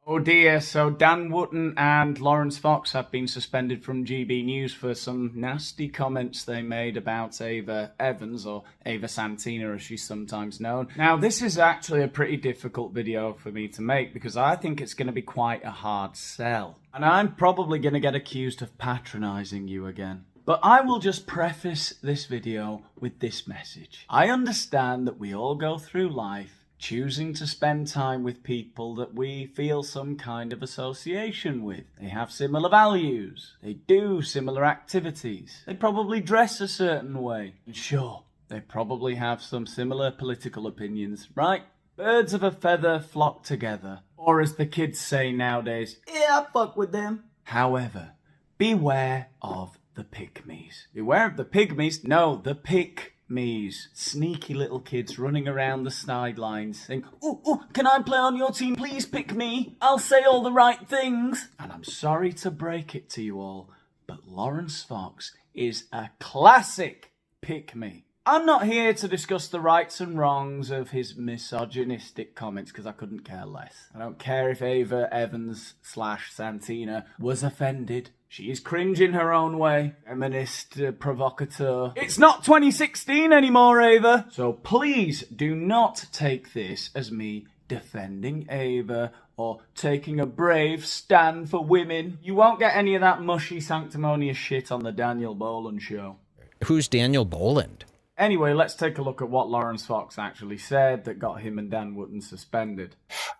Oh dear, so Dan Wootton and Lawrence Fox have been suspended from GB News for some nasty comments they made about Ava Evans, or Ava Santina as she's sometimes known. Now this is actually a pretty difficult video for me to make because I think it's going to be quite a hard sell. And I'm probably going to get accused of patronising you again. But I will just preface this video with this message. I understand that we all go through life choosing to spend time with people that we feel some kind of association with. They have similar values. They do similar activities. They probably dress a certain way. And sure, they probably have some similar political opinions, right? Birds of a feather flock together. Or as the kids say nowadays, yeah, I fuck with them. However, beware of the pick-me's. Beware of the pygmies? No, the pick-me's. Sneaky little kids running around the sidelines saying, ooh, can I play on your team? Please pick me. I'll say all the right things. And I'm sorry to break it to you all, but Lawrence Fox is a classic pick-me. I'm not here to discuss the rights and wrongs of his misogynistic comments because I couldn't care less. I don't care if Ava Evans / Santina was offended. She is cringe in her own way. Feminist provocateur. It's not 2016 anymore, Ava. So please do not take this as me defending Ava or taking a brave stand for women. You won't get any of that mushy sanctimonious shit on the Daniel Boland show. Who's Daniel Boland? Anyway, let's take a look at what Lawrence Fox actually said that got him and Dan Wootton suspended.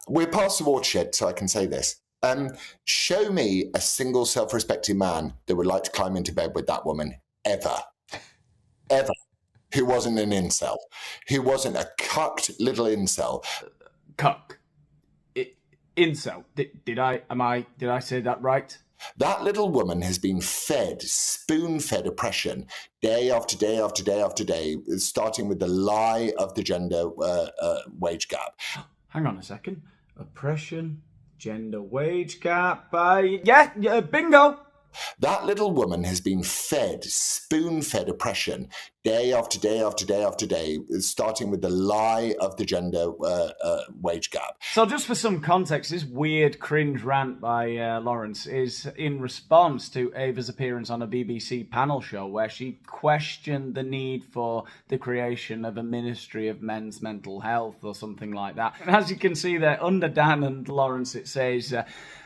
We're past the watershed, so I can say this. Show me a single self-respecting man that would like to climb into bed with that woman, ever, who wasn't an incel, who wasn't a cucked little incel. Cuck. Incel. Did I say that right? That little woman has been fed, spoon-fed oppression day after day after day after day, starting with the lie of the gender wage gap. Hang on a second. Oppression, gender wage gap. Yeah, bingo. That little woman has been fed, spoon-fed oppression day after day after day after day, starting with the lie of the gender wage gap. So just for some context, this weird cringe rant by Lawrence is in response to Ava's appearance on a BBC panel show where she questioned the need for the creation of a Ministry of Men's Mental Health or something like that. And as you can see there, under Dan and Lawrence, it says,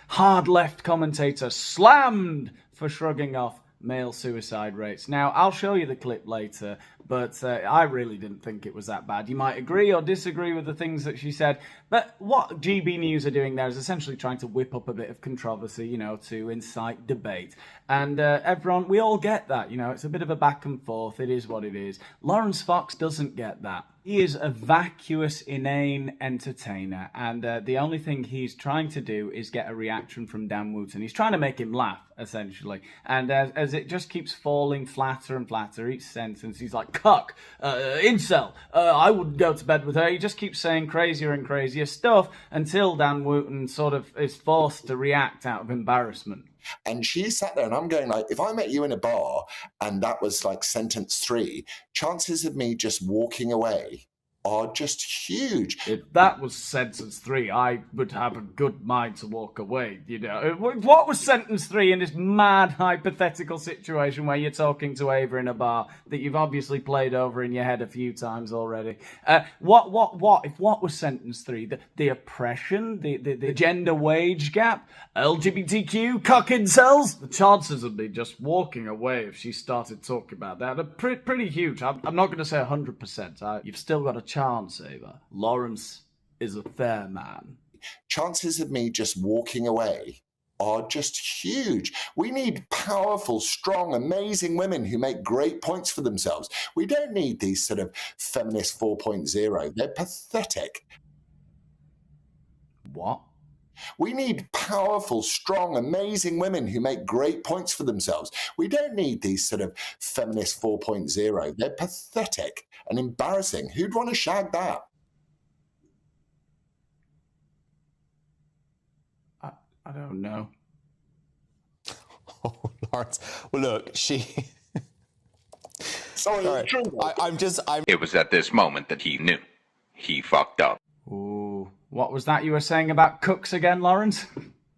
hard left commentator slammed for shrugging off male suicide rates. Now, I'll show you the clip later, but I really didn't think it was that bad. You might agree or disagree with the things that she said, but what GB News are doing there is essentially trying to whip up a bit of controversy, you know, to incite debate. And everyone, we all get that, you know, it's a bit of a back and forth, it is what it is. Lawrence Fox doesn't get that. He is a vacuous, inane entertainer, and the only thing he's trying to do is get a reaction from Dan Wootton. He's trying to make him laugh, essentially. And as it just keeps falling flatter and flatter, each sentence, he's like, cuck, incel, I wouldn't go to bed with her. He just keeps saying crazier and crazier stuff until Dan Wootton sort of is forced to react out of embarrassment. And she sat there and I'm going like, if I met you in a bar and that was like sentence 3, chances of me just walking away are just huge. If that was sentence 3, I would have a good mind to walk away, you know. What was sentence 3 in this mad hypothetical situation where you're talking to Ava in a bar that you've obviously played over in your head a few times already? What was sentence 3? The oppression, the gender wage gap, LGBTQ, cock incels? The chances of me just walking away if she started talking about that are pretty huge. I'm not going to say 100%. You've still got a chance, Ava. Lawrence is a fair man. Chances of me just walking away are just huge. We need powerful, strong, amazing women who make great points for themselves. We don't need these sort of feminist 4.0. They're pathetic. What? We need powerful, strong, amazing women who make great points for themselves. We don't need these sort of feminist 4.0. They're pathetic and embarrassing. Who'd want to shag that? I don't know. Oh, Lawrence. Well, look, she... Sorry, All right. I'm It was at this moment that he knew. He fucked up. Ooh, What was that you were saying about cooks again, Lawrence?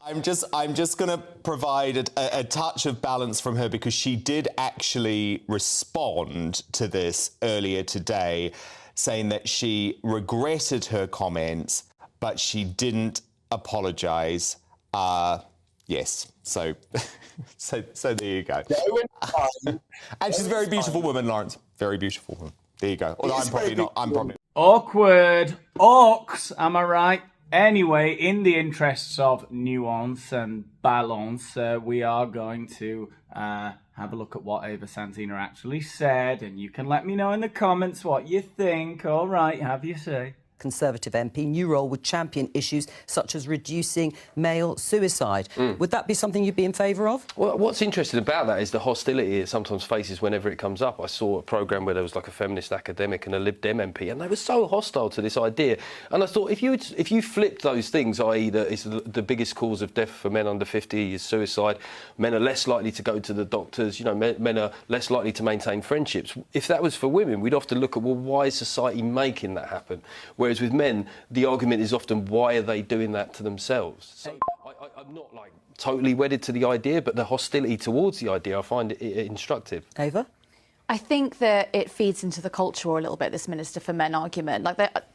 I'm just going to provide a touch of balance from her, because she did actually respond to this earlier today, saying that she regretted her comments, but she didn't apologise. Yes, so there you go. And she's a very beautiful woman, Lawrence. Very beautiful woman. There you go. Although I'm probably not. Awkward. Orcs, am I right? Anyway, in the interests of nuance and balance, we are going to have a look at what Ava Santina actually said, and you can let me know in the comments what you think. All right, have your say. Conservative MP, new role would champion issues such as reducing male suicide. Would that be something you'd be in favour of? Well, what's interesting about that is the hostility it sometimes faces whenever it comes up. I saw a programme where there was like a feminist academic and a Lib Dem MP, and they were so hostile to this idea. And I thought, if you flipped those things, i.e. that it's the biggest cause of death for men under 50 is suicide, men are less likely to go to the doctors, you know, men are less likely to maintain friendships. If that was for women, we'd often look at, well, why is society making that happen? Whereas with men, the argument is often, why are they doing that to themselves? So I'm not like totally wedded to the idea, but the hostility towards the idea, I find it instructive. Ava? I think that it feeds into the culture a little bit, this Minister for Men argument.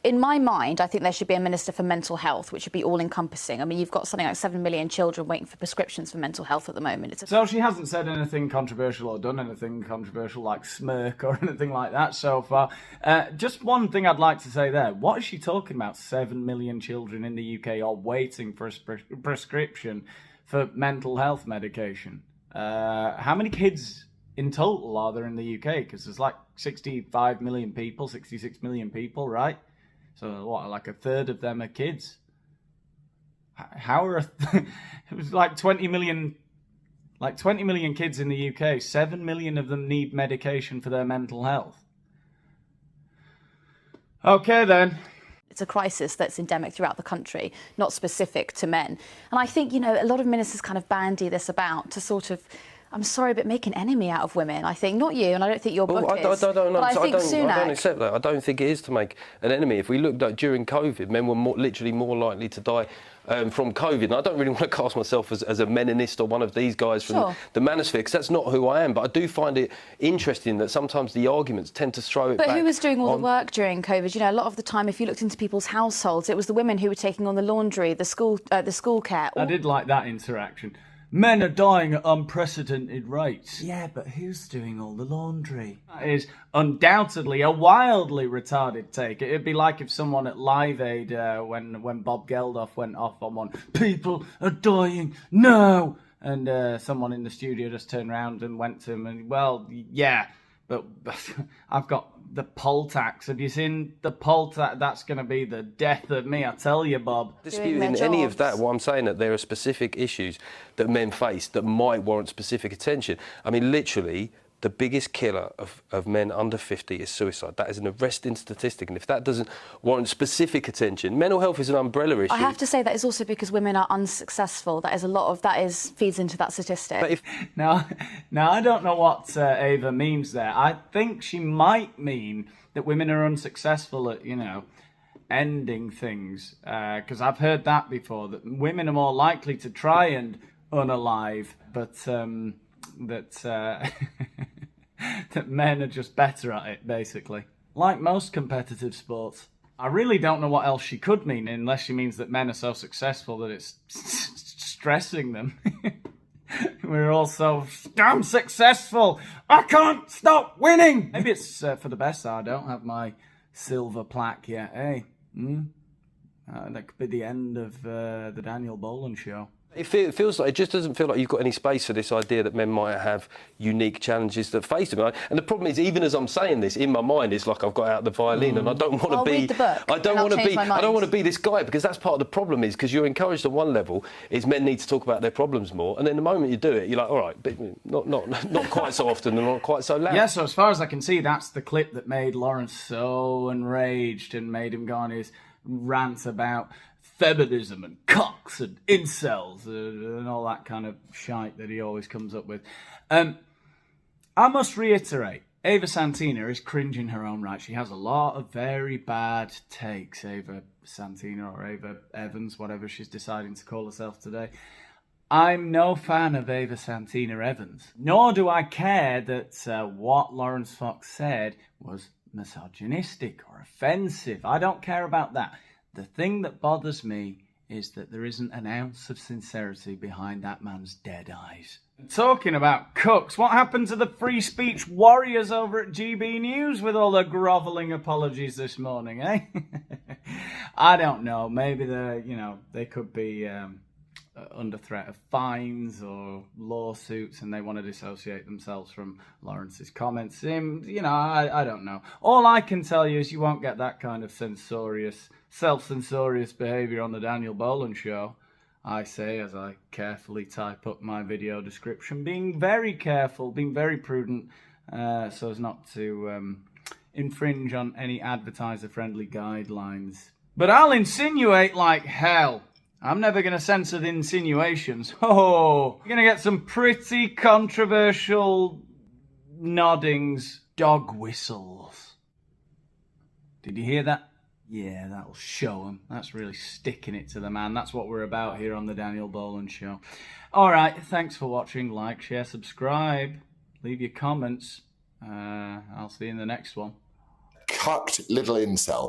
In my mind, I think there should be a Minister for Mental Health, which would be all-encompassing. I mean, you've got something like 7 million children waiting for prescriptions for mental health at the moment. So she hasn't said anything controversial or done anything controversial like smirk or anything like that so far. Just one thing I'd like to say there. What is she talking about? 7 million children in the UK are waiting for a prescription for mental health medication. How many kids in total are there in the UK? Because there's like 65 million people, 66 million people, right? So what, like a third of them are kids? How are it was like 20 million kids in the UK. 7 million of them need medication for their mental health. Okay then. It's a crisis that's endemic throughout the country, not specific to men. And I think, you know, a lot of ministers kind of bandy this about to sort of, I'm sorry, but make an enemy out of women. I think, not you, and I don't think your book is. I don't Sunak. accept that. I don't think it is to make an enemy. If we looked at during COVID, men were literally more likely to die from COVID. And I don't really want to cast myself as a meninist or one of these guys from the manosphere, because that's not who I am. But I do find it interesting that sometimes the arguments tend to throw it back. But who was doing all the work during COVID? You know, a lot of the time, if you looked into people's households, it was the women who were taking on the laundry, the school care. I did like that interaction. Men are dying at unprecedented rates. Yeah, but who's doing all the laundry? That is undoubtedly a wildly retarded take. It'd be like if someone at Live Aid, when Bob Geldof went off on one, people are dying, no! And someone in the studio just turned around and went to him and, well, yeah, but I've got the poll tax. Have you seen the poll tax? That's going to be the death of me, I tell you, Bob. Disputing any of that, what I'm saying that there are specific issues that men face that might warrant specific attention. I mean, literally, the biggest killer of men under 50 is suicide. That is an arresting statistic, and if that doesn't warrant specific attention, mental health is an umbrella issue. I have to say that is also because women are unsuccessful. That is a lot of feeds into that statistic. But now I don't know what Ava means there. I think she might mean that women are unsuccessful at, you know, ending things, because I've heard that before, that women are more likely to try and unalive, but that that men are just better at it, basically. Like most competitive sports. I really don't know what else she could mean, unless she means that men are so successful that it's stressing them. We're all so damn successful, I can't stop winning! Maybe it's for the best that I don't have my silver plaque yet, eh? That could be the end of the Daniel Boland show. It feels like, it just doesn't feel like you've got any space for this idea that men might have unique challenges that face them. And the problem is, even as I'm saying this, in my mind, it's like I've got out the violin and I don't want to be. Read the book. I don't want to be this guy, because that's part of the problem. Is because you're encouraged at one level is men need to talk about their problems more, and then the moment you do it, you're like, all right, but not quite so often and not quite so loud. Yeah. So as far as I can see, that's the clip that made Lawrence so enraged and made him go on his rant about feminism and cocks and incels and all that kind of shite that he always comes up with. I must reiterate, Ava Santina is cringe in her own right. She has a lot of very bad takes, Ava Santina or Ava Evans, whatever she's deciding to call herself today. I'm no fan of Ava Santina Evans, nor do I care that what Lawrence Fox said was misogynistic or offensive. I don't care about that. The thing that bothers me is that there isn't an ounce of sincerity behind that man's dead eyes. Talking about cooks, what happened to the free speech warriors over at GB News with all the grovelling apologies this morning, eh? I don't know. Maybe they could be under threat of fines or lawsuits, and they want to dissociate themselves from Lawrence's comments. I don't know. All I can tell you is you won't get that kind of self-censorious behaviour on the Daniel Boland show. I say, as I carefully type up my video description, being very careful, being very prudent, so as not to infringe on any advertiser-friendly guidelines. But I'll insinuate like hell. I'm never going to censor the insinuations. Oh, you're going to get some pretty controversial noddings, dog whistles. Did you hear that? Yeah, that'll show him. That's really sticking it to the man. That's what we're about here on the Daniel Boland Show. All right, thanks for watching. Like, share, subscribe. Leave your comments. I'll see you in the next one. Cucked little incel.